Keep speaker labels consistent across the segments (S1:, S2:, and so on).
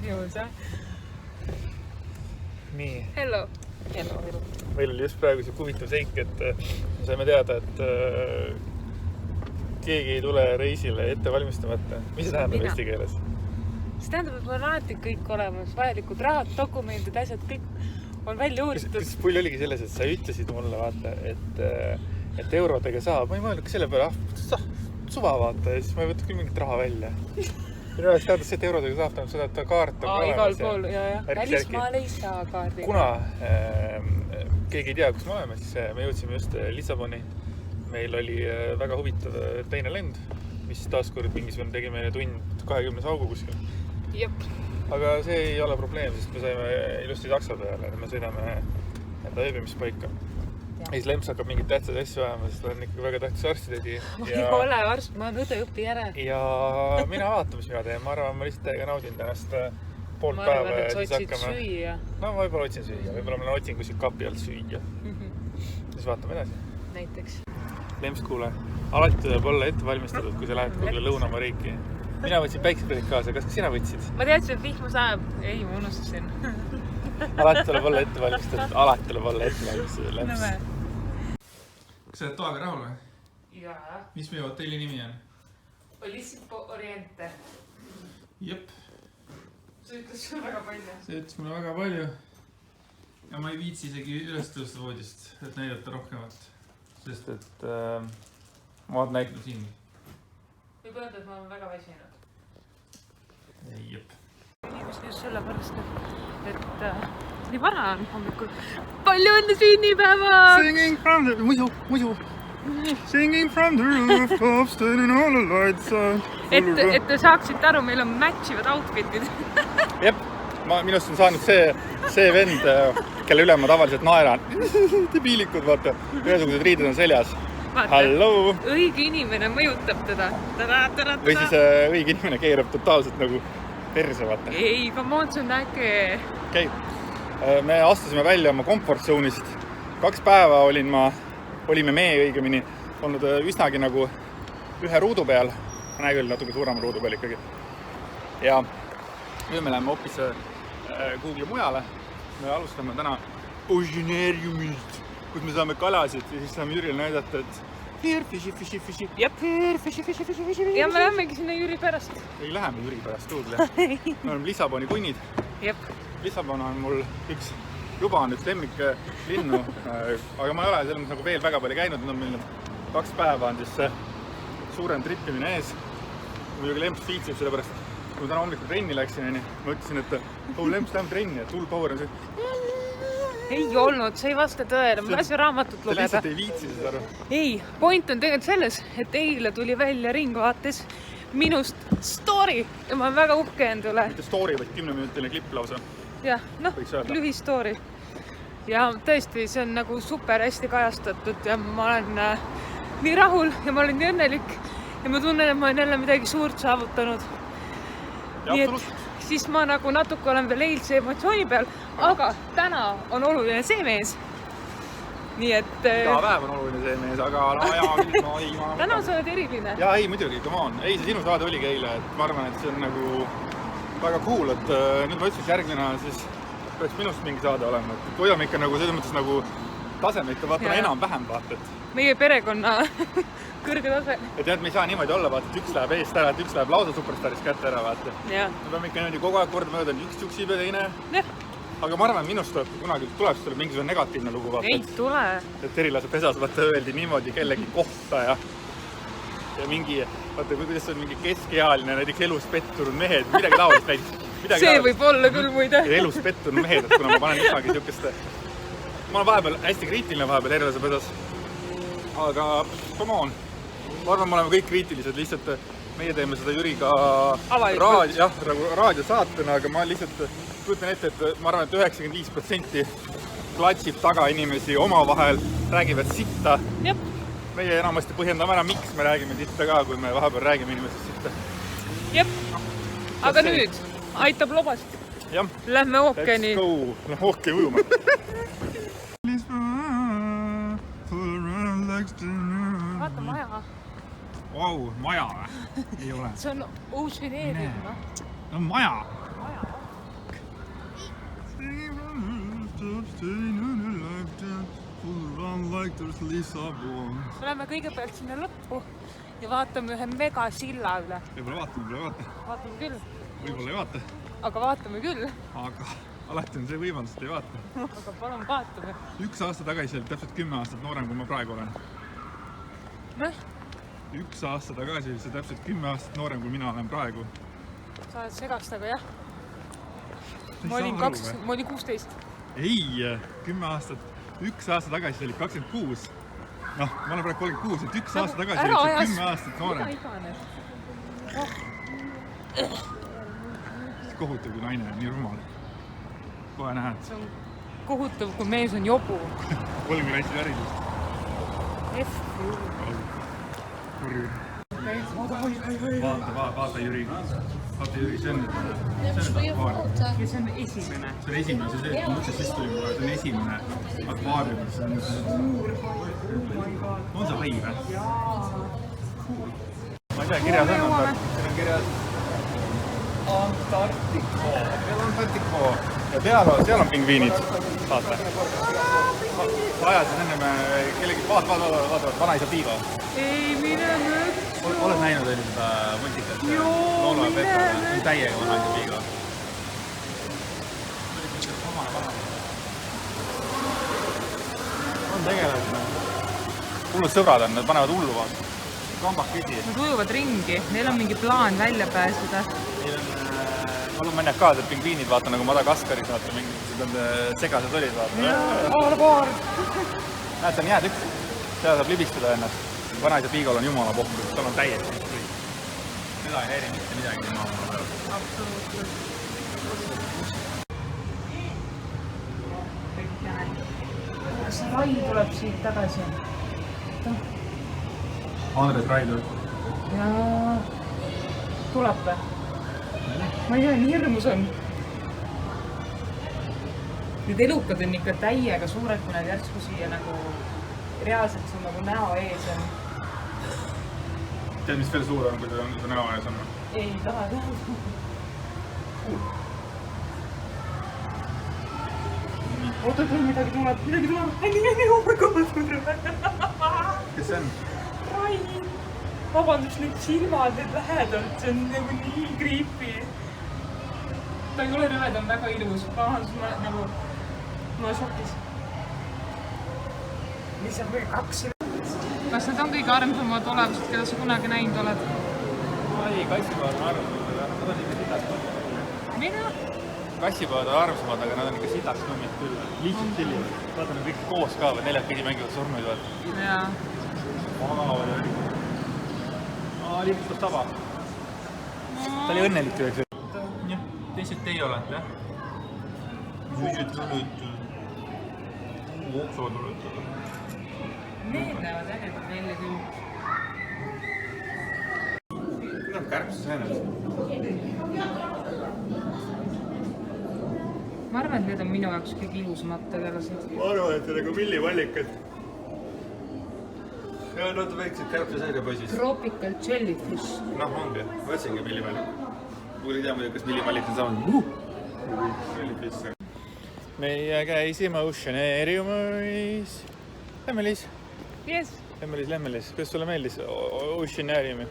S1: küsimus, jah?
S2: Nii.
S1: Hello.
S2: Meil oli just praegu see huvitav seik, et saime teada, et keegi ei tule reisile ette valmistamata. Mis see tähendab eesti keeles?
S1: See tähendab, et mul on alati kõik olemas. Vajalikud rahad, dokumendid, asjad, kõik on välja uuritud.
S2: Kas pull oligi selles, et sa ütlesid mulle, vaata, et eurodega saab. Ma ei mõelnud ka selle peale, suva vaata, ja siis ma ei võtta küll mingit raha välja. Minu oleks teada see, et eurodega saab, tähendab seda, et ta kaart on olemas.
S1: Igal pool, jah. Välismaal ei saa kaardiga.
S2: Kuna keegi ei tea, kus me oleme, siis me jõudsime just Lissaboni. Meil oli väga huvitav teine lend, mis taaskord mingisugune tegi meile tund 20 augu kuskil.
S1: Jep.
S2: Aga see ei ole probleem, sest me saime ilusti takso peale, me sõidame enda ööbimispaika. Ja siis Lemps hakkab mingit tähtsad asju ajama, sest ta on ikka väga tähtis arsti tegi.
S1: Ma ei ole arst, ma olen õdeõppi järel.
S2: Ja mina vaatan, mis mina teen. Ma arvan, ma lihtsalt täiega naudin tänast poolt päeva.
S1: Ma arvan, et sa otsid süüa.
S2: No võib-olla otsin süüa, võib-olla ma otsin kuskil kapi alt süüa. Siis vaatame edasi.
S1: Näiteks.
S2: Lemps, kuule, alati tuleb olla ette valmistatud, kui sa lähed kuule Lõunamaa riiki. Mina võtsin päikseprillid kaasa, kas sina võtsid?
S1: Ma teadsin, et vihma saab. Ei, ma unustasin.
S2: Alati tuleb olla ette valmistatud, Lemps. Kas sa oled toaga rahul või?
S1: Jaa.
S2: Mis meie hotelli nimi on?
S1: Olisipo Oriente.
S2: Jep.
S1: See ütles sulle väga palju.
S2: See ütles mulle väga palju. Ja ma ei viitsi isegi üles tõusta voodist, et näidata rohkemat. Sest et ma olen näitnud siin.
S1: Võib öelda, et ma olen väga väsinud.
S2: Jep.
S1: Just selle pärast, et nii vara on hommikul. Palju õnne sünnipäeva!
S2: Singing from the... Muidu. Singing from the rooftops, turning all the lights on.
S1: Et te saaksite aru, meil on matchivad outfitid.
S2: Jep. Minust on saanud see vend, kelle üle ma tavaliselt naeran. Debiilikud, vaata. Ühesugused riided on seljas. Hallo!
S1: Õige inimene mõjutab teda.
S2: Või siis õige inimene keerab totaalselt nagu perse, vaata.
S1: Ei, come on, see on äge.
S2: Okei. Me astusime välja oma komfortzoonist. 2 päeva olime me õigemini olnud üsnagi nagu ühe ruudu peal. Ma näe küll natuke suurema ruudu peal ikkagi. Ja nüüd me läheme hoopis Google'i mujale. Me alustame täna Oceanariumist, kus me saame kalasid ja siis saame Jürile näidata, et here, fishy.
S1: Jep. Ja me lähemegi sinna Jüri pärast.
S2: Ei läheme Jüri pärast Google'i. Me oleme Lissaboni kunnid.
S1: Jep.
S2: Lissabon on mul juba on üks lemmik linnu, aga ma ei ole selles nagu veel väga palju käinud. Nüüd on meil 2 päeva on siis suurem trippimine ees. Muidugi Lemps viitsib selle pärast. Kui ma täna hommikul trenni läksin, ma ütlesin, et Lemps läheme trenni, et full power on see.
S1: Ei olnud, see ei vasta tõele, ma lasin raamatut lugeda.
S2: Ta lihtsalt ei viitsi seda aru.
S1: Ei, point on tegelikult selles, et eile tuli välja Ringvaates minust story ja ma olen väga uhke endale.
S2: Mitte story, vaid 10-minutiline klipp lausa.
S1: Jah, lühi story. Ja tõesti, see on nagu super hästi kajastatud ja ma olen nii rahul ja ma olen nii õnnelik ja ma tunnen, et ma olen jälle midagi suurt saavutanud. Nii et siis ma nagu natuke olen veel eilse emotsiooni peal, aga täna on oluline see mees. Nii et...
S2: Iga päev on oluline see mees, aga
S1: täna sa oled eriline.
S2: Jaa, ei muidugi, come on. Ei, see sinu saade oligi eile, et ma arvan, et see on nagu väga cool, et nüüd ma ütlesin järgmine, siis peaks minust mingi saade olema. Et hoiame ikka nagu selles mõttes nagu taseme ikka vaatame enam-vähem vaata.
S1: Meie perekonna kõrge tase.
S2: Et me ei saa niimoodi olla, vaata, et üks läheb eest ära, et üks läheb lausa superstarist kätte ära, vaata. Me peame ikka niimoodi kogu aeg kord mööda, üks juksib ja teine. Aga ma arvan, minust kunagi tuleb mingisugune negatiivne lugu, vaata.
S1: Ei tule. Et
S2: erilase pesas, vaata, öeldi niimoodi kellegi kohta ja mingi, vaata, kuidas on mingi keskealine, näiteks elus pettunud mehed, midagi taolist näiteks.
S1: See võib olla küll muide.
S2: Elus pettunud mehed, et kuna ma panen üsnagi siukest... Ma olen vahepeal hästi kriitiline vahepeal erilase pesas. Aga come on. Ma arvan, me oleme kõik kriitilised, lihtsalt meie teeme seda Jüriga raadiosaatena, aga ma lihtsalt kujutan ette, et ma arvan, et 95% klatsib taga inimesi omavahel, räägivad sitta.
S1: Jep.
S2: Meie enamasti põhjendame ära, miks me räägime sitta ka, kui me vahepeal räägime inimesest sitta.
S1: Jep. Aga nüüd aitab lobast. Lähme ookeani.
S2: Let's go. Lähme ookeani ujuma.
S1: Vaata maja.
S2: Vau, maja või? Ei ole.
S1: See on Oceanarium.
S2: No maja.
S1: Oleme kõigepealt sinna lõppu ja vaatame ühe megasilla üle.
S2: Võib-olla vaatame.
S1: Vaatame küll.
S2: Võib-olla ei vaata.
S1: Aga vaatame küll.
S2: Aga alati on see võimalus, et ei vaata.
S1: Aga palun vaatame.
S2: 1 aasta tagasi oli täpselt 10 aastat noorem, kui ma praegu olen.
S1: Noh?
S2: 1 aasta tagasi oli see täpselt 10 aastat noorem, kui mina olen praegu.
S1: Sa oled segast, aga jah. Ma olin 16.
S2: Ei, 10 aastat. 1 aasta tagasi oli 26. Noh, ma olen praegu 36, et 1 aasta tagasi oli see 10 aastat noorem.
S1: Mida iganes.
S2: Kohutav, kui naine on nii rumal. Kohe nähed.
S1: See on kohutav, kui mees on jobu.
S2: 3 klassi haridust. Vaata Jüri. Vaata Jüri, see on akvaarium.
S1: Ja see on esimene.
S2: See on esimene, see mõttes vist tuli mulle, see on esimene akvaarium. See on see hai või? Ma ei tea, kirjas on. Siin on kirjas Antarktika. Ja seal on pingviinid. Vaata. Ajasid enneme kellegi, vaata, vanaisa Piigo.
S1: Ei mine mõttu.
S2: Oled näinud seda multikat?
S1: Joo, mine mõttu.
S2: See on täiega vanaisa Piigo. On tegelased. Hullud sõbrad on, nad panevad hullu vaata. Kambakesi.
S1: Nad ujuvad ringi, neil on mingi plaan välja pääseda.
S2: Mul on maniakaalsed pingviinid, vaata nagu Madagaskaris, vaata mingisugused segased olid, vaata.
S1: Aalboard.
S2: Näed, see on jääd üks. Seal saab libistada ennast. Vanaisa Piigol on jumala pohku, tal on täiesti kõik. Seda ei häiri mitte midagi nii maamuna peal.
S1: Absoluutselt. Kas Rai tuleb siit tagasi?
S2: Andres Raidus.
S1: Jaa. Tuleb või? Ma ei tea, nii hirmus on. Need elukad on ikka täiega suured, kui nad järsku siia nagu reaalselt sul nagu näo ees on.
S2: Tead, mis veel suur on, kui ta näo ees on?
S1: Ei taha teha. Oota, midagi tuleb. Oh my god, kui tuleb.
S2: Kes see on?
S1: Rai. Vabandust, need silmad, need lähedalt, see on nagu nii creepy. Ta ei ole rõve, ta on väga ilus. Vabandust, ma šokis. Lihtsalt veel 2. Kas need on kõige armsamad olevused, keda sa kunagi näinud oled?
S2: Ei, kassipood on armsamad, aga nad on ikka sitaks.
S1: Mida?
S2: Kassipood on armsamad, aga nad on ikka sitaks nummid küll. Lihtsalt selline. Vaata, nad kõik koos ka või 4 kõigi mängivad surnuid, vaata.
S1: Jaa.
S2: Liigutus taba. Ta oli õnnelik üheks. Jah, teised teie olete, jah? Teised olete. Oksuvad olete.
S1: Need näevad ägedad välja küll.
S2: Need on kärbseseened.
S1: Ma arvan, et need on minu jaoks kõige ilusamad tegelased.
S2: Ma arvan, et see nagu millivallikad. Ja nad väiksed kärbseseeriapoisid.
S1: Tropical jellyfish.
S2: Noh, ongi. Võtsingi millivallik. Kui ei tea muidu, kas millivallik on saanud. Meie käisime Oceanariumis. Lemmelis.
S1: Yes.
S2: Lemmelis. Kuidas sulle meeldis Oceanariumi?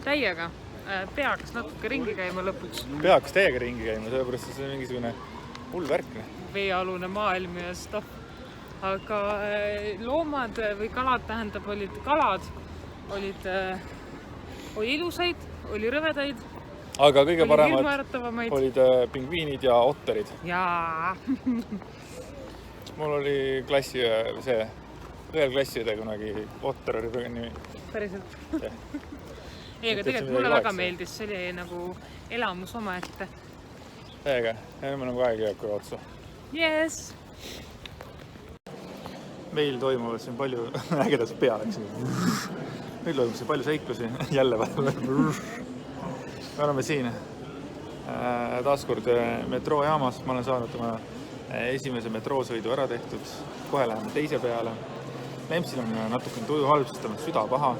S1: Täiega. Peaks natuke ringi käima lõpuks.
S2: Peaks täiega ringi käima, sellepärast see on mingisugune hull värk.
S1: Veealune maailm ja stuff. Aga loomad või kalad, tähendab, olid ilusaid, oli rõvedaid.
S2: Aga kõige paremad olid pingviinid ja otterid.
S1: Jaa.
S2: Mul oli ühel klassiõde kunagi otter oli nimi.
S1: Päriselt. Ei, aga tegelikult mulle väga meeldis, see oli nagu elamus oma ette.
S2: Täiega, meil on aeg jääb otsa.
S1: Yes!
S2: Meil toimuvad siin palju ägedas pea läks. Meil toimub siin palju seiklusi. Jälle vahepeal. Me oleme siin taaskord metroojaamas. Ma olen saanud oma esimese metroosõidu ära tehtud. Kohe läheme teise peale. Lempsil on natukene tuju halb, sest on süda paha.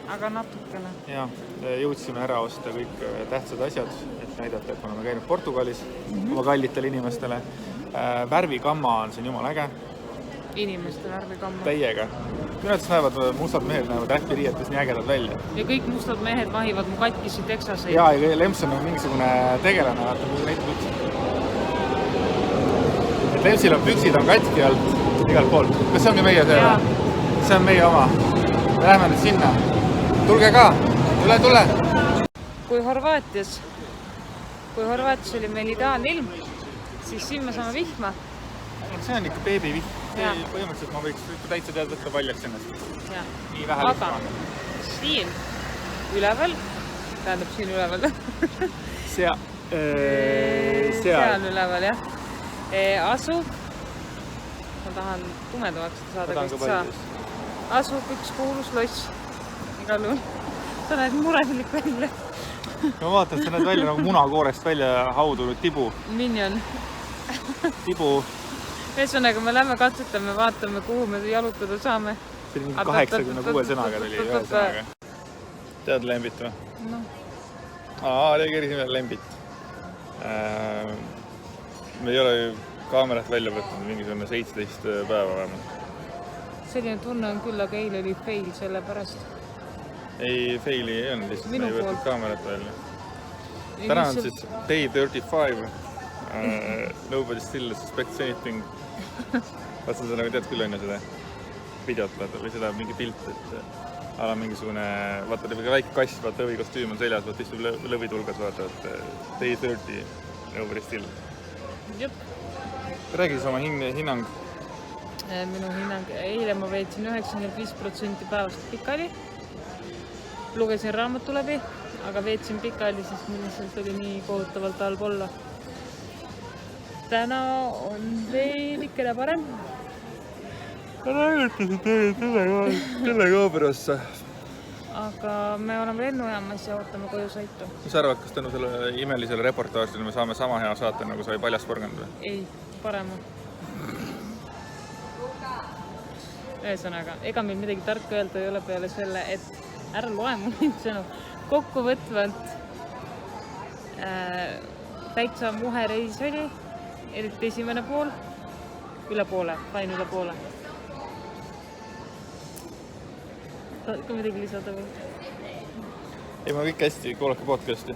S1: Aga natukene.
S2: Ja jõudsime ära osta kõik tähtsad asjad, et näidata, et me oleme käinud Portugalis oma kallitele inimestele. Värvikamma on siin jumala äge.
S1: Inimeste värvikamma.
S2: Täiega. Minu arvates näevad mustad mehed näevad räpiriietes nii ägedad välja.
S1: Ja kõik mustad mehed vahivad mu katkisi teksaseid.
S2: Ja Lemson on mingisugune tegelane, vaata, mis näitab üldse. Et Lemsil on püksid on katki alt igalt poolt. Kas see ongi meie see? See on meie oma. Me läheme nüüd sinna. Tulge ka! Tule!
S1: Kui Horvaatias oli meil ideaalne ilm, siis siin me saame vihma.
S2: See on ikka beebivihm. Põhimõtteliselt ma võiks täitsa teada võtta paljaks ennast. Nii vähe
S1: aga siin üleval, tähendab siin üleval. Seal üleval, jah. Asub, ma tahan tumedamaks saada, kust saa. Asub üks kuulus loss. Igal juhul. Sa näed murelik välja.
S2: Ma vaatan, sa näed välja nagu munakoorest välja haudunud tibu.
S1: Minion.
S2: Tibu.
S1: Ühesõnaga, me lähme katsetame, vaatame, kuhu me jalutada saame.
S2: See oli mingi 86 sõnaga tuli ühe sõnaga. Tead lembit või?
S1: No.
S2: Reageerisin veel lembit. Me ei ole ju kaamerat välja võtnud mingisugune 17 päeva vähemalt.
S1: Selline tunne on küll, aga eile oli fail selle pärast.
S2: Ei, faili ei olnud, lihtsalt me ei võtnud kaamerat välja. Täna on siis day 35. Nobody still suspects anything. Vaatsin seda, nagu tead küll on ju seda videot või seda mingi pilt, et ala mingisugune, vaata väike kass, vaata õvikostüüm on seljas, vaata istub lõvitulgas, vaata, et day 30, nobody still.
S1: Jep.
S2: Räägi siis oma hinnang.
S1: Minu hinnang, eile ma veetsin 95% päevast pikali. Lugesin raamatu läbi, aga veetsin pikali, sest milliselt oli nii kohutavalt halb olla. Täna on veidikene parem. Täna üritasin telekaamerasse. Aga me oleme lennujaamas ja ootame koju sõitu. Mis arvad, kas tänu selle imelisele reportaažile me saame sama hea saate, nagu sai Paljas porgand või? Ei, parema. Ühesõnaga, ega meil midagi tarka öelda ei ole peale selle, et ära loe mu neid sõnu. Kokkuvõtvalt täitsa muhe reis oli, eriti esimene pool, üle poole, vain üle poole. Tahad ka midagi lisada või? Ei, ma kõik hästi, kuulake podcasti.